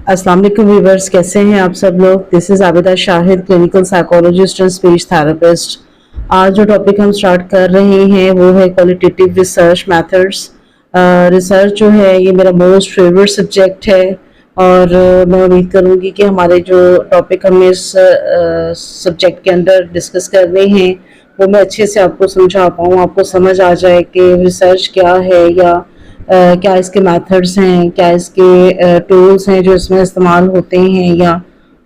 अस्सलाम वालेकुम व्यूवर्स, कैसे हैं आप सब लोग। This is Abida Shahid, clinical psychologist and speech therapist. आज जो टॉपिक हम स्टार्ट कर रहे हैं वो है क्वालिटेटिव रिसर्च मेथड्स। रिसर्च जो है ये मेरा मोस्ट फेवरेट सब्जेक्ट है और मैं उम्मीद करूँगी कि हमारे जो टॉपिक हम इस सब्जेक्ट के अंदर डिस्कस करने हैं वो मैं अच्छे से आपको समझा पाऊँ, आपको समझ आ जाए कि रिसर्च क्या है या क्या इसके मेथड्स हैं, क्या इसके टूल्स हैं जो इसमें इस्तेमाल होते हैं, या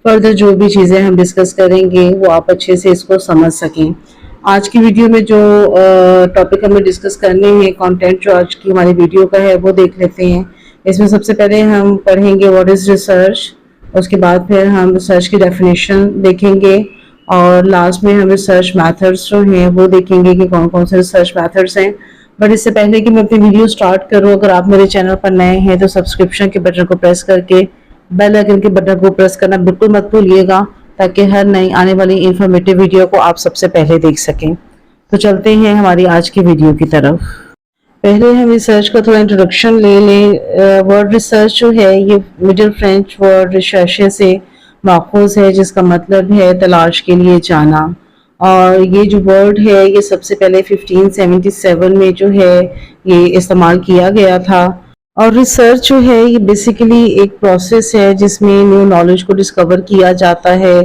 फर्दर जो भी चीज़ें हम डिस्कस करेंगे वो आप अच्छे से इसको समझ सकें। आज की वीडियो में जो टॉपिक हमें डिस्कस करने हैं, कंटेंट जो आज की हमारी वीडियो का है वो देख लेते हैं। इसमें सबसे पहले हम पढ़ेंगे व्हाट इज़ रिसर्च, उसके बाद फिर हम रिसर्च की डेफिनेशन देखेंगे और लास्ट में हम रिसर्च मेथड्स जो हैं वो देखेंगे कि कौन कौन से रिसर्च मेथड्स हैं। बट इससे पहले कि मैं अपनी वीडियो स्टार्ट करूं, अगर आप मेरे चैनल पर नए हैं तो सब्सक्रिप्शन के बटन को प्रेस करके बेल आइकन के बटन को प्रेस करना बिल्कुल मत भूलिएगा, ताकि हर नई आने वाली इंफॉर्मेटिव वीडियो को आप सबसे पहले देख सकें। तो चलते हैं हमारी आज की वीडियो की तरफ। पहले हम रिसर्च का थोड़ा इंट्रोडक्शन ले लें। वर्ड रिसर्च जो है ये मिडिल फ्रेंच वर्ड रिसर्चे से माखूज है, जिसका मतलब है तलाश के लिए जाना। और ये जो वर्ड है ये सबसे पहले 1577 में जो है ये इस्तेमाल किया गया था। और रिसर्च जो है ये बेसिकली एक प्रोसेस है जिसमें न्यू नॉलेज को डिस्कवर किया जाता है,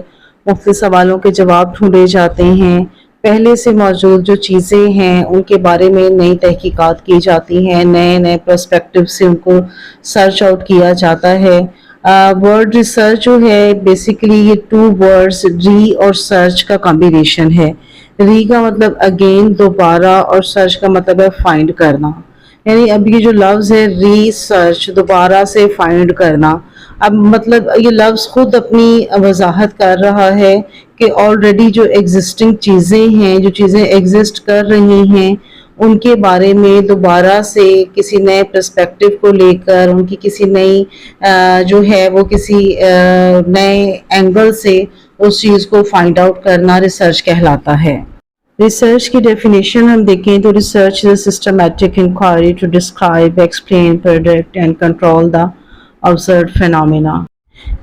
मुख्तलिफ सवालों के जवाब ढूंढे जाते हैं, पहले से मौजूद जो चीज़ें हैं उनके बारे में नई तहकीकात की जाती हैं, नए नए पर्सपेक्टिव से उनको सर्च आउट किया जाता है। वर्ड रिसर्च जो है बेसिकली ये टू वर्ड्स री और सर्च का कॉम्बिनेशन है। री का मतलब अगेन, दोबारा, और सर्च का मतलब है फाइंड करना। यानी अब ये जो लफ्ज़ है री सर्च, दोबारा से फाइंड करना, अब मतलब ये लफ्ज़ खुद अपनी वजाहत कर रहा है कि ऑलरेडी जो एग्जिस्टिंग चीज़ें हैं, जो चीज़ें एग्जिस्ट कर रही हैं, उनके बारे में दोबारा से किसी नए पर्सपेक्टिव को लेकर, उनकी किसी नई जो है वो किसी नए एंगल से उस चीज़ को फाइंड आउट करना रिसर्च कहलाता है। रिसर्च की डेफिनेशन हम देखें तो research is a systematic inquiry to describe, explain, predict and control the observed phenomena.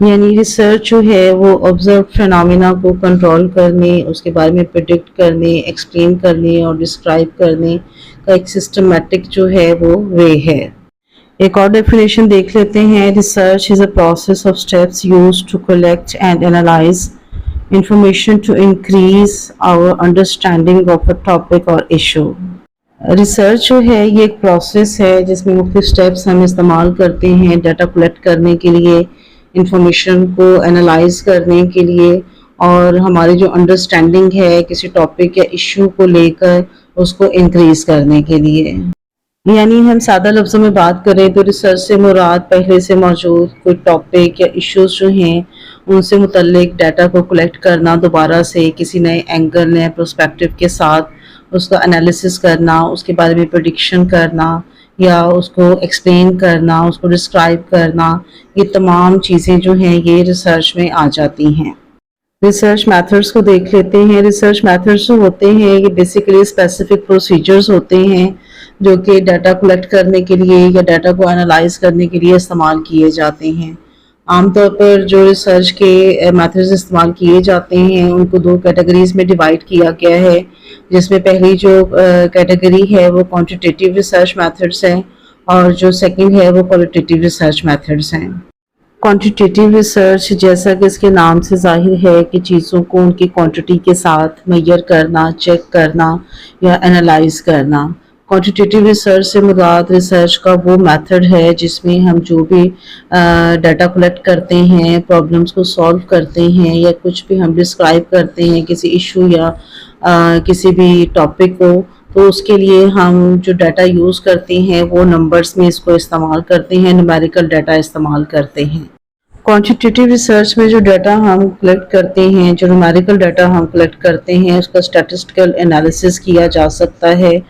यानी रिसर्च जो है वो ऑब्जर्व फेनोमेना को कंट्रोल करने, उसके बारे में प्रेडिक्ट करने, एक्सप्लेन करने और डिस्क्राइब करने का एक सिस्टमैटिक जो है वो वे है। एक और डेफिनेशन देख लेते हैं। Research is a process of steps used to collect and analyse information to increase our understanding of a topic or issue. Research जो है ये एक प्रोसेस है जिसमें मुख्तलिफ स्टेप्स हम इस्तेमाल करते हैं डाटा कलेक्ट करने के लिए, इंफॉर्मेशन को एनालाइज करने के लिए, और हमारी जो अंडरस्टैंडिंग है किसी टॉपिक या इशू को लेकर उसको इंक्रीज करने के लिए। यानी हम सादा लफ्ज़ों में बात करें तो रिसर्च से मुराद पहले से मौजूद कोई टॉपिक या इश्यूज जो हैं उनसे मुतल्लिक डाटा को कलेक्ट करना, दोबारा से किसी नए एंगल, नए पर्सपेक्टिव के साथ उसका एनालिसिस करना, उसके बारे में प्रेडिक्शन करना या उसको एक्सप्लेन करना, उसको डिस्क्राइब करना, ये तमाम चीज़ें जो हैं ये रिसर्च में आ जाती हैं। रिसर्च मेथड्स को देख लेते हैं। रिसर्च मेथड्स जो होते हैं ये बेसिकली स्पेसिफिक प्रोसीजर्स होते हैं जो कि डाटा कलेक्ट करने के लिए या डाटा को एनालाइज करने के लिए इस्तेमाल किए जाते हैं। आमतौर पर जो रिसर्च के मेथड्स इस्तेमाल किए जाते हैं उनको दो कैटेगरीज में डिवाइड किया गया है, जिसमें पहली जो कैटेगरी है वो क्वांटिटेटिव रिसर्च मेथड्स हैं और जो सेकंड है वो क्वालिटेटिव रिसर्च मेथड्स हैं। क्वांटिटेटिव रिसर्च, जैसा कि इसके नाम से जाहिर है कि चीज़ों को उनकी क्वांटिटी के साथ मेजर करना, चेक करना या एनालाइज करना। क्वांटिटेटिव रिसर्च से मुराद रिसर्च का वो मेथड है जिसमें हम जो भी डाटा कलेक्ट करते हैं, प्रॉब्लम्स को सॉल्व करते हैं या कुछ भी हम डिस्क्राइब करते हैं किसी इशू या किसी भी टॉपिक को, तो उसके लिए हम जो डाटा यूज़ करते हैं वो नंबर्स में इसको इस्तेमाल करते हैं, न्यूमेरिकल डाटा इस्तेमाल करते हैं। क्वांटिटेटिव रिसर्च में जो डाटा हम कलेक्ट करते हैं, जो न्यूमेरिकल डाटा हम कलेक्ट करते हैं, उसका स्टैटिस्टिकल एनालिसिस किया जा सकता है।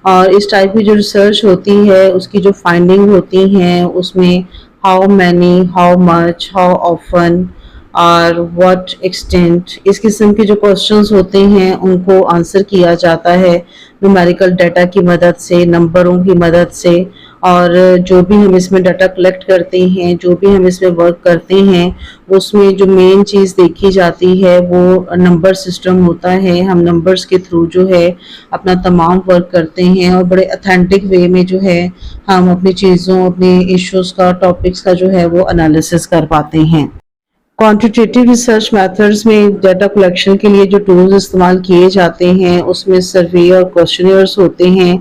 और इस टाइप की जो रिसर्च होती है उसकी जो फाइंडिंग होती हैं उसमें how many, how much, how often और व्हाट एक्सटेंट, इस किस्म के जो क्वेश्चंस होते हैं उनको आंसर किया जाता है न्यूमेरिकल डाटा की मदद से, नंबरों की मदद से। اور جو بھی ہم اس میں ڈاٹا کلیکٹ کرتے ہیں، جو بھی ہم اس میں ورک کرتے ہیں، اس میں جو مین چیز دیکھی جاتی ہے وہ نمبر سسٹم ہوتا ہے. ہم نمبرز کے تھرو جو ہے اپنا تمام ورک کرتے ہیں اور بڑے اتھینٹک وے میں جو ہے ہم اپنی چیزوں، اپنے ایشوز کا، ٹاپکس کا جو ہے وہ انالیسس کر پاتے ہیں. کوانٹیٹیو ریسرچ میتھڈز میں ڈیٹا کلیکشن کے لیے جو ٹولز استعمال کیے جاتے ہیں اس میں سروے اور کوشچنئرز ہوتے ہیں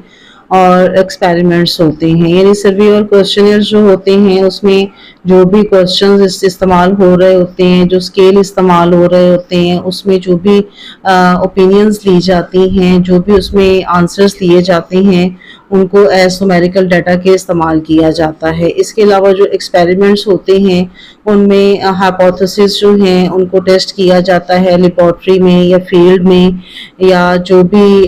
اور ایکسپیریمنٹس ہوتے ہیں. یعنی سروے اور کوشچنئرز جو ہوتے ہیں اس میں جو بھی کوشچنز استعمال ہو رہے ہوتے ہیں، جو اسکیل استعمال ہو رہے ہوتے ہیں، اس میں جو بھی اوپینینز لی جاتی ہیں، جو بھی اس میں آنسرز لیے جاتے ہیں، ان کو ایز نومیریکل ڈیٹا کے استعمال کیا جاتا ہے. اس کے علاوہ جو ایکسپیریمنٹس ہوتے ہیں ان میں ہائپوتھیسز جو ہیں ان کو ٹیسٹ کیا جاتا ہے لیبارٹری میں یا فیلڈ میں، یا جو بھی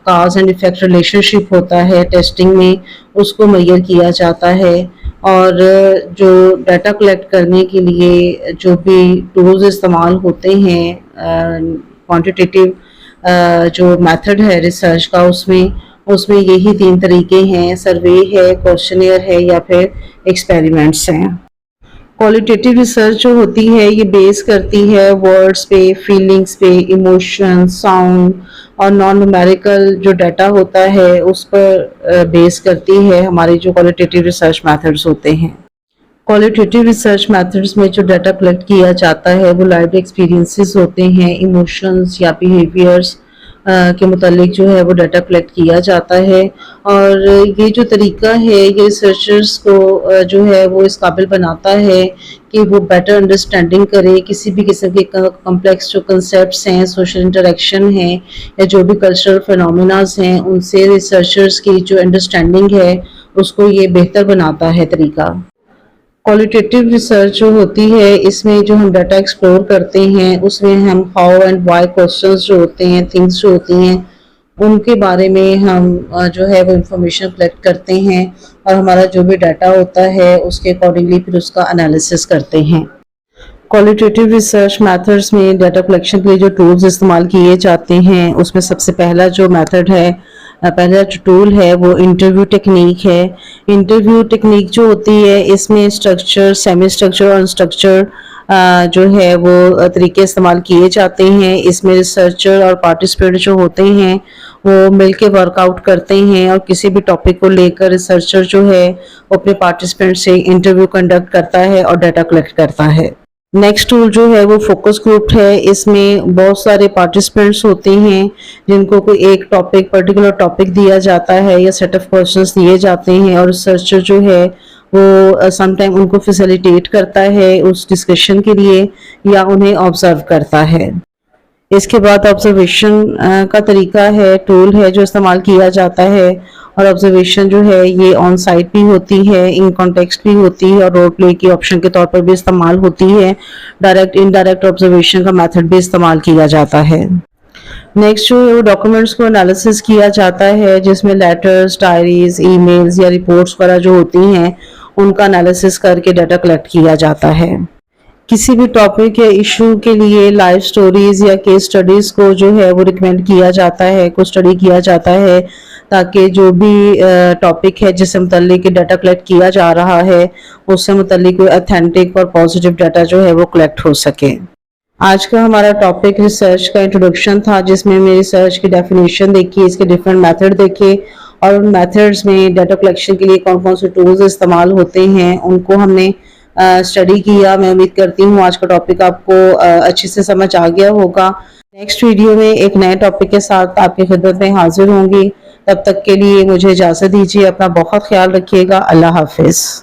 کاز اینڈ افیکٹ ریلیشن شپ ہوتا ہے ٹیسٹنگ میں اس کو میئر کیا جاتا ہے. اور جو ڈیٹا کلیکٹ کرنے کے لیے جو بھی ٹولز استعمال ہوتے ہیں کوانٹیٹیو جو میتھڈ ہے ریسرچ کا، اس میں یہی 3 طریقے ہیں: سروے ہے، کوشچنئر ہے یا پھر ایکسپیریمنٹس ہیں. کوالٹیٹیو ریسرچ جو ہوتی ہے یہ بیس کرتی ہے ورڈز پہ، فیلنگز پہ، ایموشن، ساؤنڈ اور نان نومیریکل جو ڈیٹا ہوتا ہے اس پر بیس کرتی ہے ہماری جو کوالٹیٹیو ریسرچ میتھڈز ہوتے ہیں. کوالٹیٹیو ریسرچ میتھڈز میں جو ڈیٹا کلیکٹ کیا جاتا ہے وہ لائف ایکسپیرینسز ہوتے ہیں، ایموشنز یا بیہیویئرز کے متعلق جو ہے وہ ڈیٹا کلیکٹ کیا جاتا ہے. اور یہ جو طریقہ ہے یہ ریسرچرز کو جو ہے وہ اس قابل بناتا ہے کہ وہ بیٹر انڈرسٹینڈنگ کرے کسی بھی قسم کے کمپلیکس جو کنسیپٹس ہیں، سوشل انٹریکشن ہیں یا جو بھی کلچرل فینومیناز ہیں، ان سے ریسرچرز کی جو انڈرسٹینڈنگ ہے اس کو یہ بہتر بناتا ہے طریقہ. کوالٹیٹیو ریسرچ جو ہوتی ہے اس میں جو ہم ڈیٹا ایکسپلور کرتے ہیں اس میں ہم ہاؤ اینڈ وائی کوشچنز جو ہوتے ہیں، تھنگس جو ہوتی ہیں، ان کے بارے میں ہم جو ہے وہ انفارمیشن کلیکٹ کرتے ہیں اور ہمارا جو بھی ڈیٹا ہوتا ہے اس کے اکارڈنگلی پھر اس کا انالیسس کرتے ہیں. کوالٹیٹیو ریسرچ میتھڈز میں ڈیٹا کلیکشن کے لیے جو ٹولز استعمال کیے جاتے ہیں اس میں سب سے پہلا جو میتھڈ ہے، پہلا جو ٹول ہے وہ انٹرویو ٹیکنیک ہے. انٹرویو ٹیکنیک جو ہوتی ہے اس میں اسٹرکچر، سیمی اسٹرکچر اور انسٹرکچر جو ہے وہ طریقے استعمال کیے جاتے ہیں. اس میں ریسرچر اور پارٹیسپینٹ جو ہوتے ہیں وہ مل کے ورک آؤٹ کرتے ہیں اور کسی بھی ٹاپک کو لے کر ریسرچر جو ہے وہ اپنے پارٹیسپینٹ سے انٹرویو کنڈکٹ کرتا ہے اور ڈیٹا کلیکٹ کرتا ہے. نیکسٹ ٹول جو ہے وہ فوکس گروپ ہے. اس میں بہت سارے پارٹیسپینٹس ہوتے ہیں جن کو کوئی ایک ٹاپک، پرٹیکولر ٹاپک دیا جاتا ہے یا سیٹ آف کوشچنس دیے جاتے ہیں اور ریسرچر جو ہے وہ سم ٹائم ان کو فیسیلیٹیٹ کرتا ہے اس ڈسکشن کے لیے یا انہیں آبزرو کرتا ہے. اس کے بعد آبزرویشن کا طریقہ ہے، ٹول ہے جو استعمال کیا جاتا ہے. اور آبزرویشن جو ہے یہ آن سائٹ بھی ہوتی ہے، ان کانٹیکسٹ بھی ہوتی ہے اور رول پلے کی آپشن کے طور پر بھی استعمال ہوتی ہے. ڈائریکٹ انڈائریکٹ آبزرویشن کا میتھڈ بھی استعمال کیا جاتا ہے. نیکسٹ جو ڈاکومنٹس کو انالیسس کیا جاتا ہے جس میں لیٹرز، ڈائریز، ای میلز یا رپورٹس وغیرہ جو ہوتی ہیں ان کا انالیسس کر کے ڈیٹا کلیکٹ کیا جاتا ہے. کسی بھی ٹاپک یا ایشو کے لیے لائف سٹوریز یا کیس سٹڈیز کو جو ہے وہ ریکمینڈ کیا جاتا ہے، کو اسٹڈی کیا جاتا ہے تاکہ جو بھی ٹاپک ہے جس سے متعلق ڈیٹا کلیکٹ کیا جا رہا ہے اس سے متعلق کوئی اتھینٹک اور پازیٹیو ڈیٹا جو ہے وہ کلیکٹ ہو سکے. آج کا ہمارا ٹاپک ریسرچ کا انٹروڈکشن تھا جس میں ہم نے ریسرچ کی ڈیفینیشن دیکھی، اس کے ڈفرینٹ میتھڈ دیکھے اور ان میتھڈز میں ڈیٹا کلیکشن کے لیے کون کون سے ٹولز استعمال ہوتے ہیں ان کو ہم نے اسٹڈی کیا. میں امید کرتی ہوں آج کا ٹاپک آپ کو اچھے سے سمجھ آ گیا ہوگا. نیکسٹ ویڈیو میں ایک نئے ٹاپک کے ساتھ آپ کی خدمت میں حاضر ہوں گی. تب تک کے لیے مجھے اجازت دیجیے. اپنا بہت خیال رکھیے گا. اللہ حافظ.